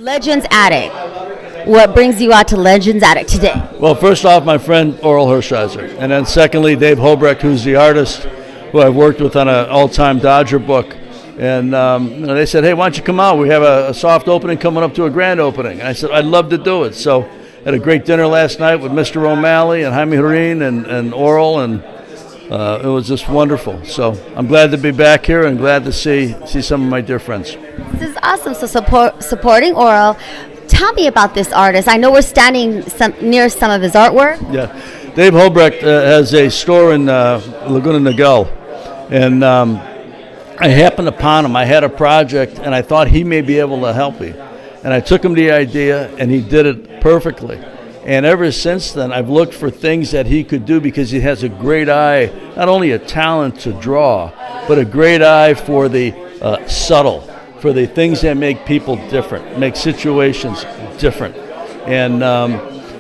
Legends Attic. What brings you out to Legends Attic today? Well, first off, my friend Orel Hershiser. And then secondly, Dave Hobrecht, who's the artist who I've worked with on an all-time Dodger book. And they said, hey, why don't you come out? We have a soft opening coming up to a grand opening. And I said, I'd love to do it. So had a great dinner last night with Mr. O'Malley and Jaime Jarrín and Orel, and it was just wonderful. So I'm glad to be back here and glad to see some of my dear friends. This is awesome. So supporting Orel. Tell me about this artist. I know we're standing near some of his artwork. Yeah. Dave Hobrecht has a store in Laguna Niguel. And I happened upon him. I had a project, and I thought he may be able to help me. And I took him the idea, and he did it perfectly. And ever since then, I've looked for things that he could do because he has a great eye, not only a talent to draw, but a great eye for the subtle, for the things that make people different, make situations different. And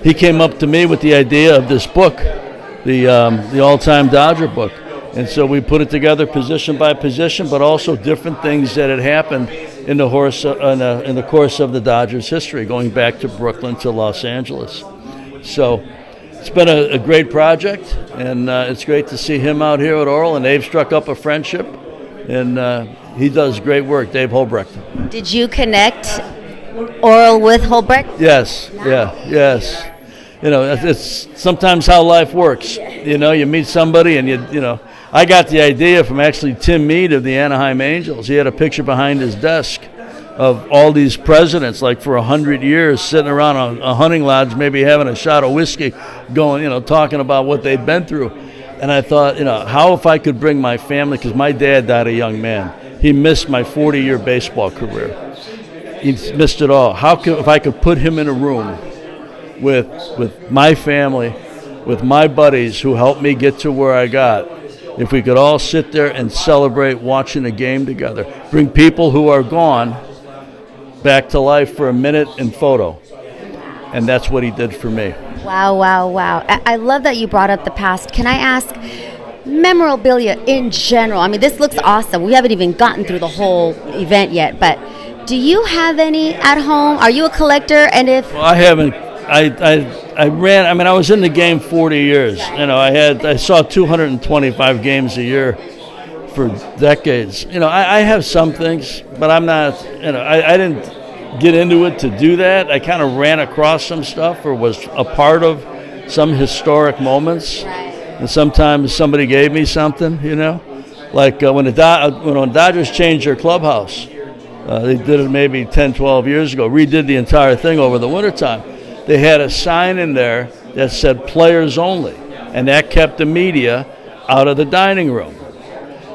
he came up to me with the idea of this book, the all-time Dodger book. And so we put it together position by position, but also different things that had happened in the course of the Dodgers' history, going back to Brooklyn to Los Angeles. So it's been a great project, and it's great to see him out here at Orel, and they've struck up a friendship, and he does great work, Dave Hobrecht. Did you connect Orel with Hobrecht? Yes, yes. You know, it's sometimes how life works. You know, you meet somebody and you know, I got the idea from actually Tim Mead of the Anaheim Angels. He had a picture behind his desk of all these presidents, like for 100 years, sitting around a hunting lodge, maybe having a shot of whiskey, going, you know, talking about what they'd been through. And I thought, you know, how if I could bring my family, because my dad died a young man. He missed my 40-year baseball career. He missed it all. If I could put him in a room with my family, with my buddies who helped me get to where I got, if we could all sit there and celebrate watching a game together, bring people who are gone back to life for a minute in photo. And that's what he did for me. Wow. I love that you brought up the past. Can I ask, memorabilia in general, I mean, this looks awesome. We haven't even gotten through the whole event yet, but do you have any at home? Are you a collector? And if... Well, I haven't. I was in the game 40 years. You know, I saw 225 games a year for decades. You know, I have some things, but I'm not, you know, I didn't get into it to do that. I kind of ran across some stuff or was a part of some historic moments. And sometimes somebody gave me something, you know. Like when the Dodgers changed their clubhouse, they did it maybe 10, 12 years ago, redid the entire thing over the wintertime. They had a sign in there that said players only, and that kept the media out of the dining room.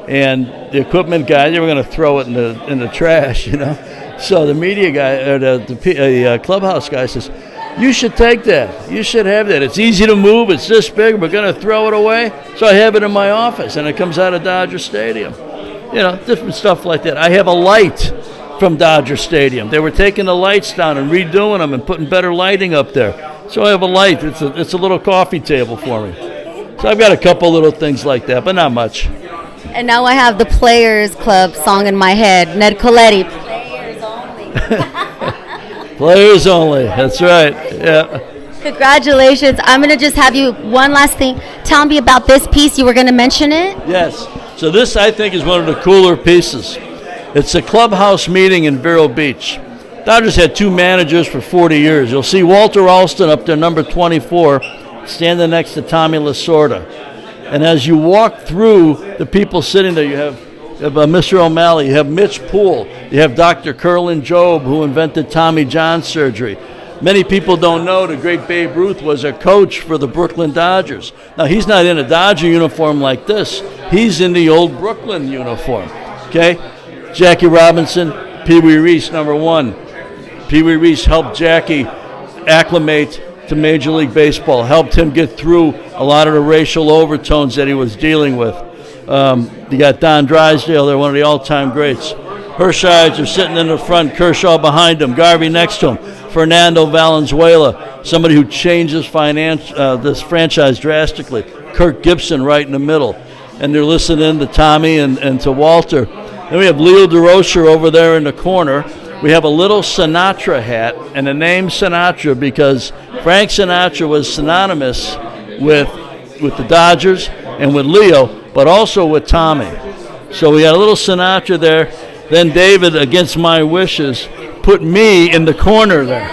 And the equipment guy, they were going to throw it in the trash, you know. So the media guy, or the clubhouse guy says, you should take that. You should have that. It's easy to move. It's this big. We're going to throw it away. So I have it in my office, and it comes out of Dodger Stadium. You know, different stuff like that. I have a light from Dodger Stadium. They were taking the lights down and redoing them and putting better lighting up there. So I have a light. It's a little coffee table for me. So I've got a couple little things like that, but not much. And now I have the Players Club song in my head. Ned Colletti. Players only. Players only. That's right. Yeah. Congratulations. I'm going to just have you, one last thing. Tell me about this piece. You were going to mention it? Yes. So this, I think, is one of the cooler pieces. It's a clubhouse meeting in Vero Beach. Dodgers had two managers for 40 years. You'll see Walter Alston up there, number 24, standing next to Tommy Lasorda. And as you walk through the people sitting there, you have Mr. O'Malley, you have Mitch Poole, you have Dr. Curlin Jobe, who invented Tommy John surgery. Many people don't know the great Babe Ruth was a coach for the Brooklyn Dodgers. Now, he's not in a Dodger uniform like this. He's in the old Brooklyn uniform, okay? Jackie Robinson, Pee Wee Reese, number one. Pee Wee Reese helped Jackie acclimate to Major League Baseball, helped him get through a lot of the racial overtones that he was dealing with. You got Don Drysdale, they're one of the all-time greats. Hershiser sitting in the front, Kershaw behind him, Garvey next to him, Fernando Valenzuela, somebody who changed this franchise drastically, Kirk Gibson right in the middle. And they're listening to Tommy and to Walter. Then we have Leo DeRocher over there in the corner. We have a little Sinatra hat, and the name Sinatra because Frank Sinatra was synonymous with the Dodgers and with Leo, but also with Tommy. So we got a little Sinatra there. Then David, against my wishes, put me in the corner there.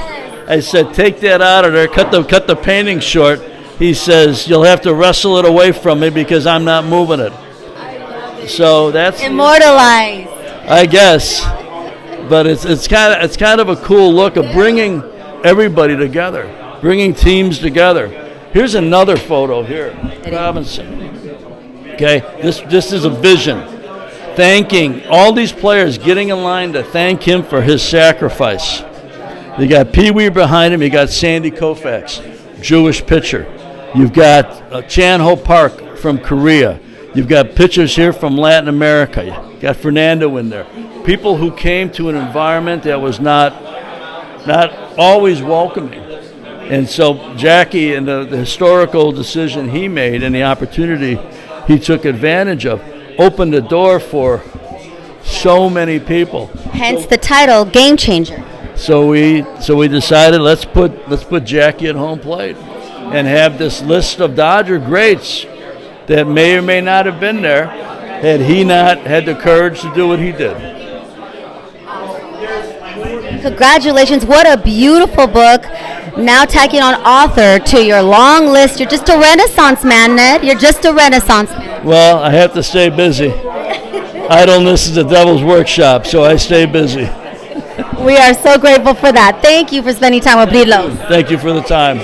I said, take that out of there, cut the painting short. He says, you'll have to wrestle it away from me because I'm not moving it. So that's immortalized, I guess. But it's kind of a cool look of bringing everybody together, bringing teams together. Here's another photo here, Robinson. Okay, this is a vision, thanking all these players, getting in line to thank him for his sacrifice. You got Pee Wee behind him. You got Sandy Koufax, Jewish pitcher. You've got Chan Ho Park from Korea. You've got pitchers here from Latin America. You got Fernando in there. People who came to an environment that was not always welcoming. And so Jackie and the historical decision he made and the opportunity he took advantage of opened the door for so many people. Hence the title, Game Changer. So we decided let's put Jackie at home plate and have this list of Dodger greats that may or may not have been there had he not had the courage to do what he did. Congratulations. What a beautiful book. Now tacking on author to your long list. You're just a Renaissance man, Ned. You're just a Renaissance man. Well, I have to stay busy. Idleness is the devil's workshop, so I stay busy. We are so grateful for that. Thank you for spending time with Brillos. Thank you for the time.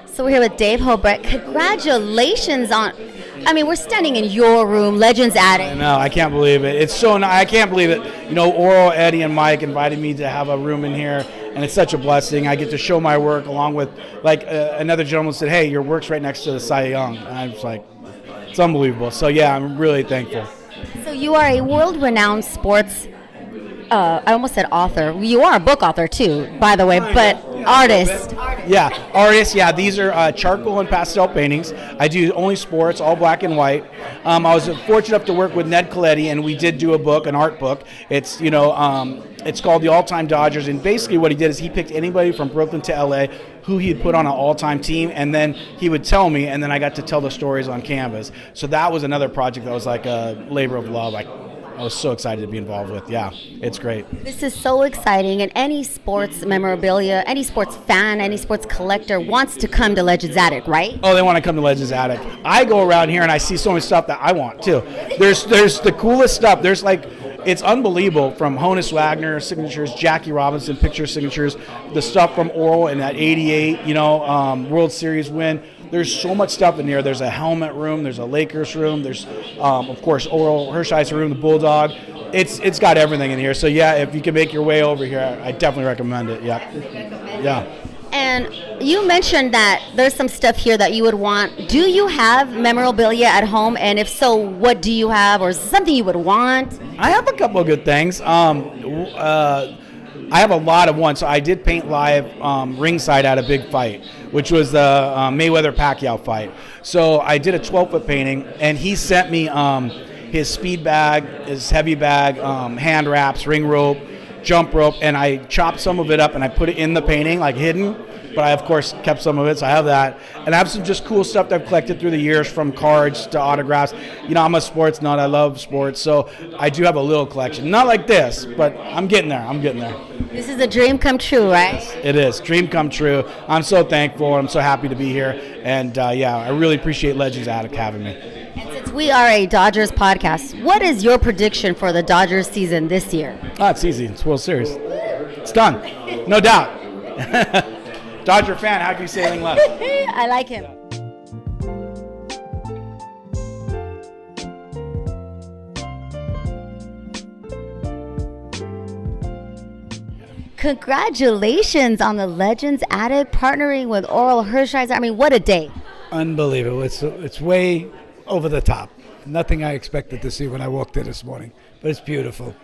So we're here with Dave Hobrecht. Congratulations on, we're standing in your room, Legends Attic. No, I can't believe it. It's so, I can't believe it. You know, Orel, Eddie, and Mike invited me to have a room in here, and it's such a blessing. I get to show my work along with, another gentleman said, hey, your work's right next to the Cy Young. And I was like, it's unbelievable. So, yeah, I'm really thankful. So you are a world-renowned sports, I almost said author. You are a book author, too, by the way, but artist. Yeah, artists. Yeah, these are charcoal and pastel paintings. I do only sports, all black and white. I was fortunate enough to work with Ned Colletti, and we did do a book, an art book. It's it's called The All-Time Dodgers, and basically what he did is he picked anybody from Brooklyn to LA who he'd put on an all-time team, and then he would tell me, and then I got to tell the stories on canvas. So that was another project that was like a labor of love. I was so excited to be involved with. Yeah, it's great. This is so exciting, and any sports memorabilia, any sports fan, any sports collector wants to come to Legends Attic, right? Oh, they want to come to Legends Attic. I go around here and I see so much stuff that I want too. There's the coolest stuff. There's it's unbelievable, from Honus Wagner signatures, Jackie Robinson picture signatures, the stuff from Orel in that '88, World Series win. There's so much stuff in here. There's a helmet room. There's a Lakers room. There's, of course, Orel Hershiser room, the Bulldog. It's got everything in here. So, yeah, if you can make your way over here, I definitely recommend it. Yeah. Yeah. And you mentioned that there's some stuff here that you would want. Do you have memorabilia at home? And if so, what do you have? Or is it something you would want? I have a couple of good things. I have a lot of ones. So I did paint live ringside at a big fight, which was the Mayweather-Pacquiao fight. So I did a 12-foot painting, and he sent me his speed bag, his heavy bag, hand wraps, ring rope, jump rope, and I chopped some of it up and I put it in the painting, like hidden. But I, of course, kept some of it, so I have that. And I have some just cool stuff that I've collected through the years, from cards to autographs. I'm a sports nut. I love sports, so I do have a little collection. Not like this, but I'm getting there. This is a dream come true, right? It is. Dream come true. I'm so thankful. I'm so happy to be here. And, I really appreciate Legends Attic having me. And since we are a Dodgers podcast, what is your prediction for the Dodgers season this year? It's easy. It's World Series. It's done. No doubt. Dodger fan, how can you say anything less? I like him. Congratulations on the Legends Attic partnering with Orel Hershiser. What a day. Unbelievable. It's way over the top. Nothing I expected to see when I walked in this morning, but it's beautiful.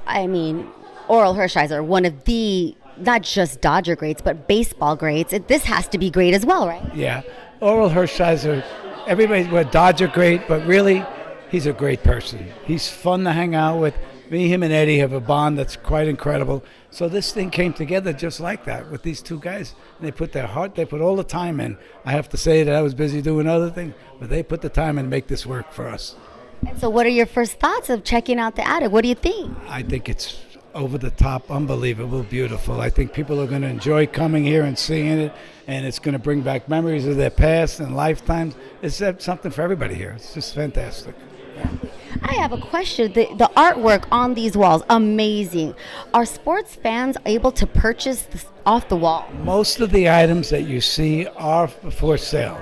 I mean, Orel Hershiser, one of the not just Dodger greats, but baseball greats. This has to be great as well, right? Yeah. Orel Hershiser, everybody's a Dodger great, but really, he's a great person. He's fun to hang out with. Me, him, and Eddie have a bond that's quite incredible. So this thing came together just like that with these two guys. And they put their heart, they put all the time in. I have to say that I was busy doing other things, but they put the time in to make this work for us. And so what are your first thoughts of checking out the attic? What do you think? I think it's over the top, unbelievable, beautiful. I think people are going to enjoy coming here and seeing it, and it's going to bring back memories of their past and lifetimes. It's something for everybody here. It's just fantastic. I have a question. The artwork on these walls, amazing. Are sports fans able to purchase this off the wall? Most of the items that you see are for sale.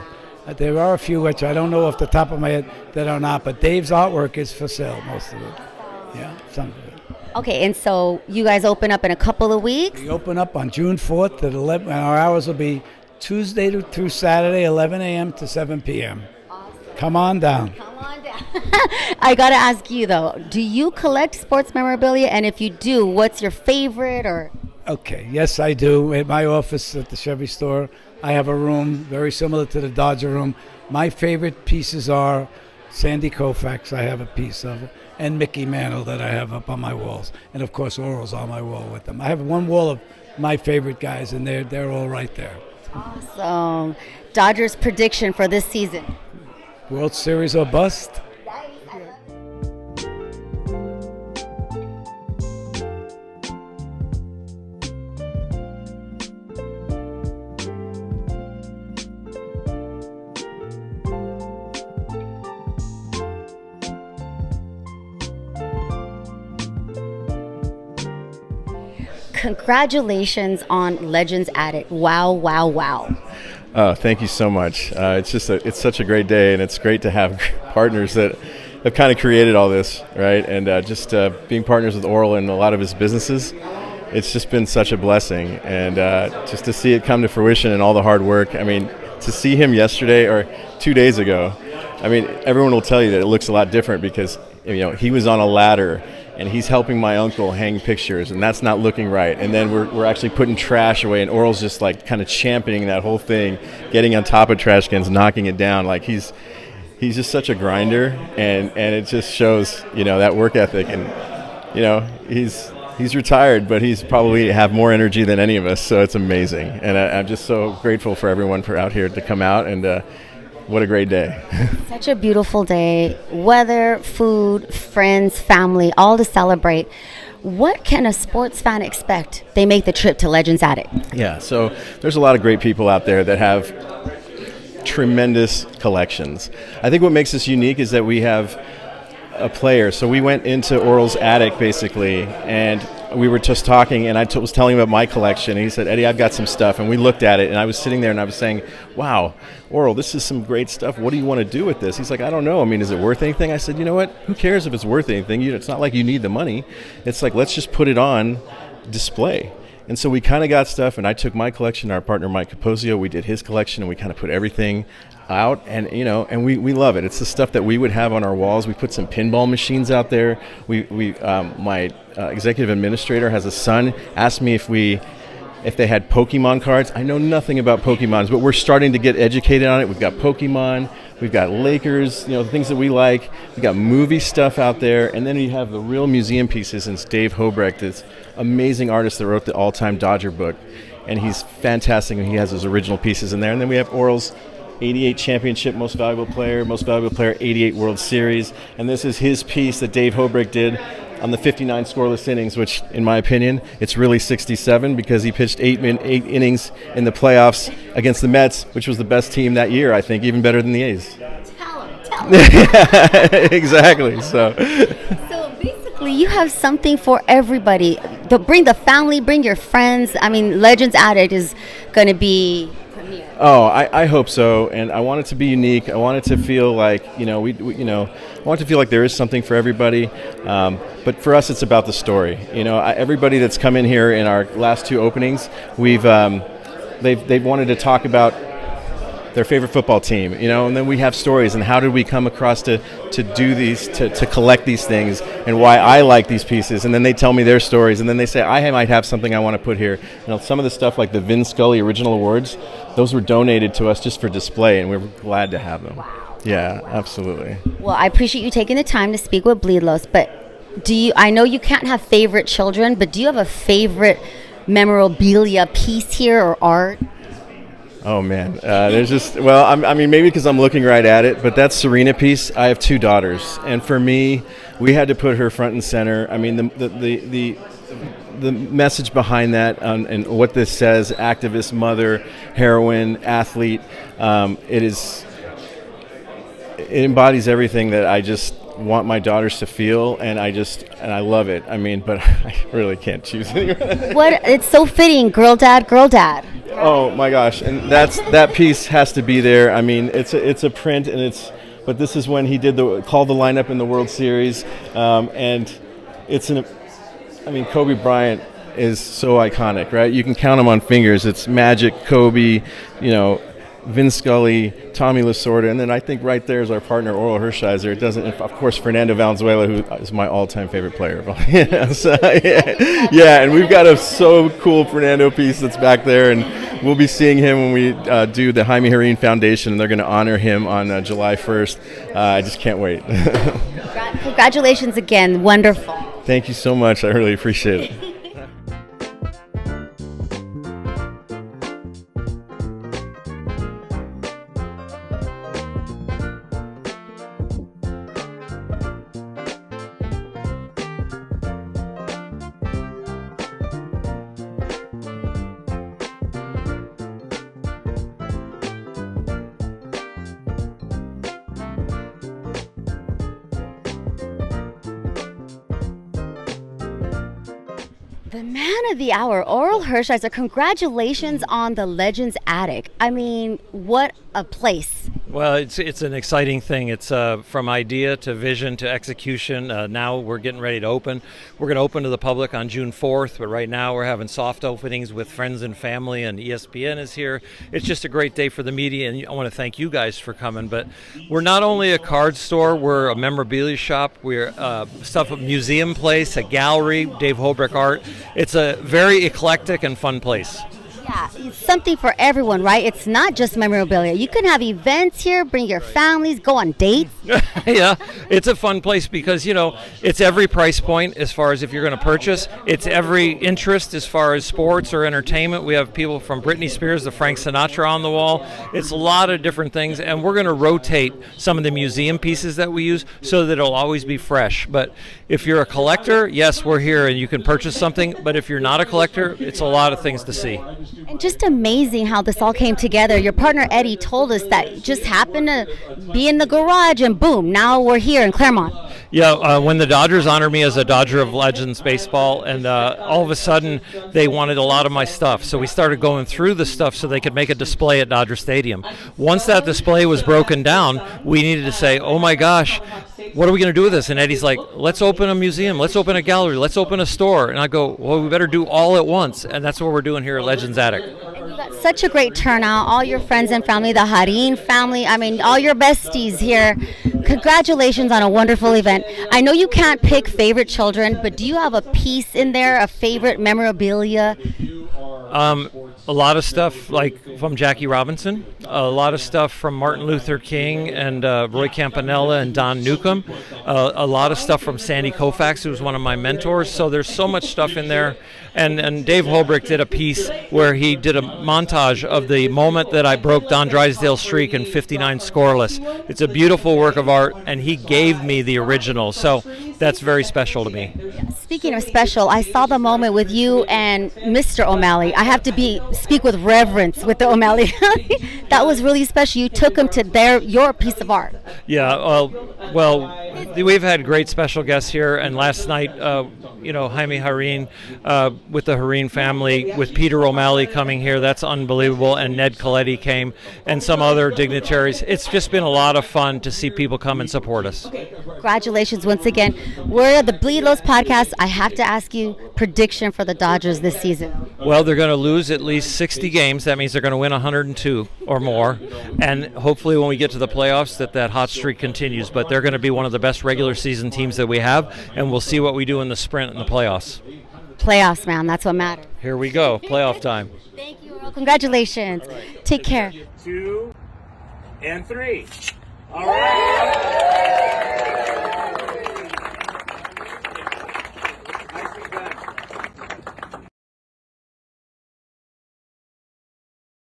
There are a few which I don't know off the top of my head that are not, but Dave's artwork is for sale, most of it. Yeah, some of it. Okay, and so you guys open up in a couple of weeks? We open up on June 4th at 11, and our hours will be Tuesday through Saturday, 11 a.m. to 7 p.m. Awesome. Come on down. Come on down. I got to ask you, though, do you collect sports memorabilia? And if you do, what's your favorite? Or Okay, yes, I do. At my office at the Chevy store, I have a room very similar to the Dodger room. My favorite pieces are Sandy Koufax, I have a piece of it, and Mickey Mantle that I have up on my walls. And, of course, Orel's on my wall with them. I have one wall of my favorite guys, and they're all right there. awesome. Dodgers prediction for this season? World Series or bust? Congratulations on Legends Attic. Wow, wow, wow. Oh, thank you so much. It's such a great day, and it's great to have partners that have kind of created all this, right? And being partners with Orel and a lot of his businesses, it's just been such a blessing. And just to see it come to fruition and all the hard work. I mean, to see him yesterday or 2 days ago, I mean, everyone will tell you that it looks a lot different because he was on a ladder and he's helping my uncle hang pictures, and that's not looking right. And then we're actually putting trash away, and Orel's just like kind of championing that whole thing, getting on top of trash cans, knocking it down. Like he's just such a grinder, and it just shows that work ethic. And he's retired, but he's probably have more energy than any of us. So it's amazing, and I'm just so grateful for everyone for out here to come out and. What a great day. Such a beautiful day. Weather, food, friends, family, all to celebrate. What can a sports fan expect? They make the trip to Legends Attic. Yeah, so there's a lot of great people out there that have tremendous collections. I think what makes us unique is that we have a player. So we went into Orel's attic basically, and we were just talking, and I was telling him about my collection, and he said, Eddie, I've got some stuff. And we looked at it, and I was sitting there, and I was saying, wow, Orel, this is some great stuff. What do you want to do with this? He's like, I don't know. I mean, is it worth anything? I said, you know what? Who cares if it's worth anything? It's not like you need the money. It's like, let's just put it on display. And so we kind of got stuff, and I took my collection, our partner Mike Caposio, we did his collection, and we kind of put everything out, and and we love it. It's the stuff that we would have on our walls. We put some pinball machines out there. My executive administrator has a son, asked me if they had Pokemon cards. I know nothing about Pokemons, but we're starting to get educated on it. We've got Pokemon, we've got Lakers, the things that we like. We've got movie stuff out there, and then you have the real museum pieces, and it's Dave Hobrecht, this amazing artist that wrote the all-time Dodger book, and he's fantastic, and he has those original pieces in there. And then we have Orel's 88 championship most valuable player 88 World Series, and this is his piece that Dave Hobrecht did on the 59 scoreless innings, which in my opinion it's really 67 because he pitched eight innings in the playoffs against the Mets, which was the best team that year, I think, even better than the A's. Tell him. Yeah, exactly. So basically you have something for everybody. Bring the family, bring your friends. I mean, Legends Attic is going to be premiere. Oh, I hope so, and I want it to be unique. I want it to feel like I want it to feel like there is something for everybody. But for us, it's about the story. Everybody that's come in here in our last two openings, they've wanted to talk about their favorite football team, and then we have stories and how did we come across to do these, to collect these things, and why I like these pieces, and then they tell me their stories, and then they say, I might have something I want to put here. Some of the stuff like the Vin Scully original awards, those were donated to us just for display, and we were glad to have them. Yeah, absolutely. Well, I appreciate you taking the time to speak with Bleedlos, but I know you can't have favorite children, but do you have a favorite memorabilia piece here or art? Oh man, there's just, maybe because I'm looking right at it, but that Serena piece, I have 2 daughters, and for me, we had to put her front and center. I mean, the message behind that, and what this says, activist, mother, heroine, athlete, it embodies everything that I just want my daughters to feel, and I love it. I mean, but I really can't choose anyone. It's so fitting, girl dad, girl dad. Oh my gosh, and that piece has to be there. I mean, it's a print, but this is when he did called the lineup in the World Series, and Kobe Bryant is so iconic, right? You can count him on fingers. It's Magic, Kobe, Vin Scully, Tommy Lasorda, and then I think right there is our partner Orel Hershiser. It doesn't, of course, Fernando Valenzuela, who is my all-time favorite player. And we've got a so cool Fernando piece that's back there, and we'll be seeing him when we do the Jaime Jarrín Foundation, and they're going to honor him on July 1st. I just can't wait. Congratulations again. Wonderful. Thank you so much. I really appreciate it. The man of the hour, Orel Hershiser, congratulations on the Legends Attic. I mean, what a place. Well, it's an exciting thing. It's from idea to vision to execution. Now we're getting ready to open. We're going to open to the public on June 4th, but right now we're having soft openings with friends and family, and ESPN is here. It's just a great day for the media, and I want to thank you guys for coming. But we're not only a card store, we're a memorabilia shop. We're a museum place, a gallery, Dave Holbrook art. It's a very eclectic and fun place. Yeah, it's something for everyone, right? It's not just memorabilia. You can have events here, bring your families, go on dates. Yeah, it's a fun place because, it's every price point as far as if you're going to purchase. It's every interest as far as sports or entertainment. We have people from Britney Spears to Frank Sinatra on the wall. It's a lot of different things, and we're going to rotate some of the museum pieces that we use so that it'll always be fresh. But if you're a collector, yes, we're here and you can purchase something. But if you're not a collector, it's a lot of things to see. And just amazing how this all came together. Your partner Eddie told us that it just happened to be in the garage, and boom, now we're here in Claremont. Yeah, when the Dodgers honored me as a Dodger of Legends baseball, and all of a sudden they wanted a lot of my stuff. So we started going through the stuff so they could make a display at Dodger Stadium. Once that display was broken down, we needed to say, oh my gosh, what are we going to do with this? And Eddie's like, let's open a museum, let's open a gallery, let's open a store. And I go, well, we better do all at once. And that's what we're doing here at Legends Attic. And you got such a great turnout, all your friends and family, the Jarrín family, all your besties here. Congratulations on a wonderful event. I know you can't pick favorite children, but do you have a piece in there, a favorite memorabilia? A lot of stuff like from Jackie Robinson, a lot of stuff from Martin Luther King and Roy Campanella and Don Newcomb, a lot of stuff from Sandy Koufax, who was one of my mentors. So there's so much stuff in there. And Dave Holbrook did a piece where he did a montage of the moment that I broke Don Drysdale's streak in 59 scoreless. It's a beautiful work of art, and he gave me the original. So that's very special to me. Speaking of special, I saw the moment with you and Mr. O'Malley. I have to speak with reverence with the O'Malley. That was really special. You took him to your piece of art. Yeah, well, we've had great special guests here, and last night, Jaime Jarrín with the Jarrín family, with Peter O'Malley coming here, that's unbelievable, and Ned Colletti came, and some other dignitaries. It's just been a lot of fun to see people come and support us. Congratulations once again. We're at the Bleedlos podcast. I have to ask you, prediction for the Dodgers this season. Well, they're going to lose at least 60 games. That means they're going to win 102 or more. And hopefully when we get to the playoffs that hot streak continues. But they're going to be one of the best regular season teams that we have, and we'll see what we do in the sprint and the playoffs. Playoffs, man. That's what matters. Here we go. Playoff time. Thank you, Earl. Congratulations. Take care. 2 and 3. All right.